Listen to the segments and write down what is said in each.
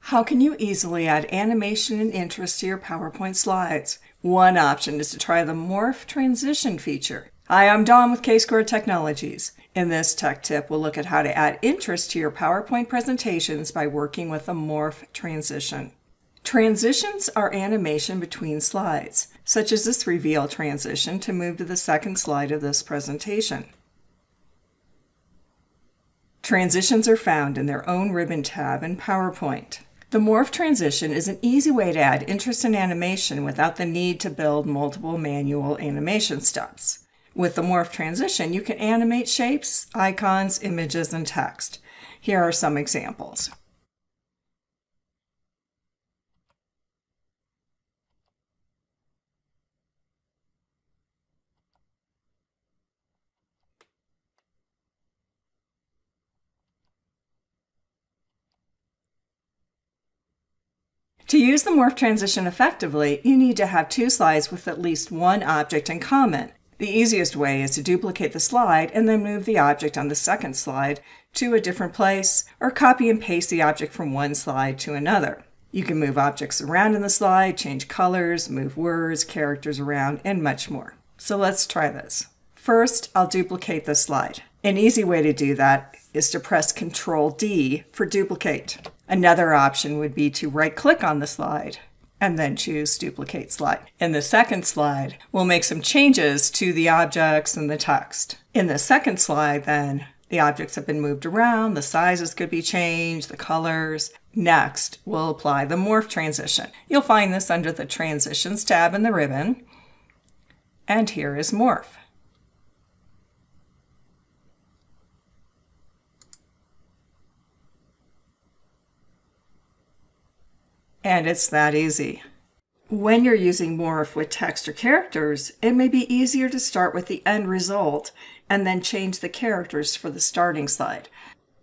How can you easily add animation and interest to your PowerPoint slides? One option is to try the Morph transition feature. Hi, I'm Dawn with K-Squared Technologies. In this tech tip, we'll look at how to add interest to your PowerPoint presentations by working with the Morph transition. Transitions are animation between slides, such as this reveal transition to move to the second slide of this presentation. Transitions are found in their own ribbon tab in PowerPoint. The Morph transition is an easy way to add interest and animation without the need to build multiple manual animation steps. With the Morph transition, you can animate shapes, icons, images, and text. Here are some examples. To use the Morph transition effectively, you need to have two slides with at least one object in common. The easiest way is to duplicate the slide and then move the object on the second slide to a different place, or copy and paste the object from one slide to another. You can move objects around in the slide, change colors, move words, characters around, and much more. So let's try this. First, I'll duplicate the slide. An easy way to do that is to press Ctrl-D for duplicate. Another option would be to right-click on the slide and then choose Duplicate Slide. In the second slide, we'll make some changes to the objects and the text. In the second slide, then, the objects have been moved around, the sizes could be changed, the colors. Next, we'll apply the Morph transition. You'll find this under the Transitions tab in the ribbon. And here is Morph. And it's that easy. When you're using Morph with text or characters, it may be easier to start with the end result and then change the characters for the starting slide.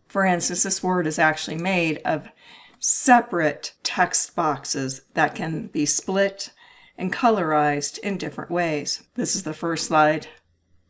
For instance, this word is actually made of separate text boxes that can be split and colorized in different ways. This is the first slide,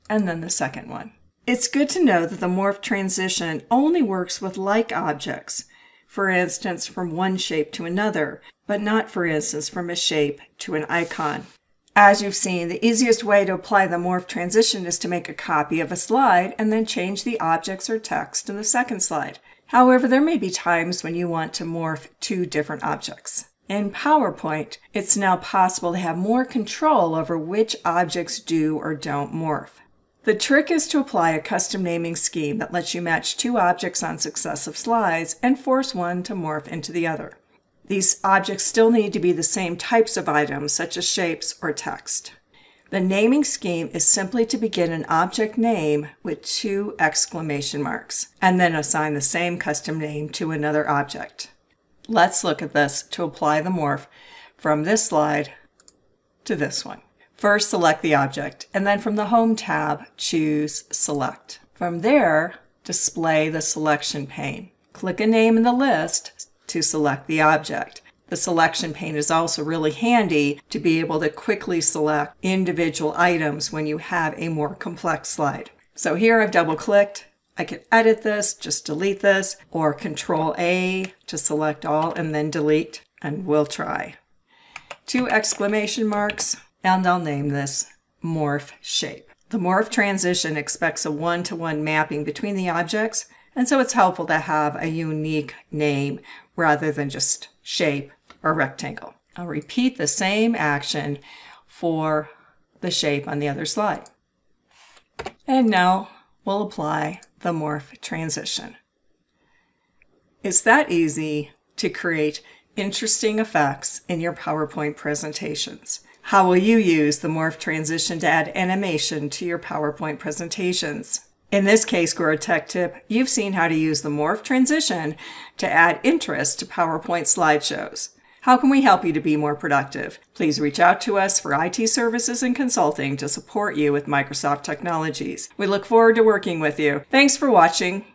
and then the second one. It's good to know that the Morph transition only works with like objects. For instance, from one shape to another, but not, for instance, from a shape to an icon. As you've seen, the easiest way to apply the Morph transition is to make a copy of a slide and then change the objects or text in the second slide. However, there may be times when you want to morph two different objects. In PowerPoint, it's now possible to have more control over which objects do or don't morph. The trick is to apply a custom naming scheme that lets you match two objects on successive slides and force one to morph into the other. These objects still need to be the same types of items, such as shapes or text. The naming scheme is simply to begin an object name with two exclamation marks, and then assign the same custom name to another object. Let's look at this to apply the morph from this slide to this one. First, select the object, and then from the Home tab, choose Select. From there, display the selection pane. Click a name in the list to select the object. The selection pane is also really handy to be able to quickly select individual items when you have a more complex slide. So here I've double-clicked. I can edit this, just delete this, or Control-A to select all and then delete, and we'll try. Two exclamation marks. And I'll name this Morph Shape. The Morph transition expects a one-to-one mapping between the objects, and so it's helpful to have a unique name rather than just shape or rectangle. I'll repeat the same action for the shape on the other slide. And now we'll apply the Morph transition. It's that easy to create interesting effects in your PowerPoint presentations. How will you use the Morph transition to add animation to your PowerPoint presentations? In this K-Squared Tech Tip, you've seen how to use the Morph transition to add interest to PowerPoint slideshows. How can we help you to be more productive? Please reach out to us for IT services and consulting to support you with Microsoft technologies. We look forward to working with you. Thanks for watching.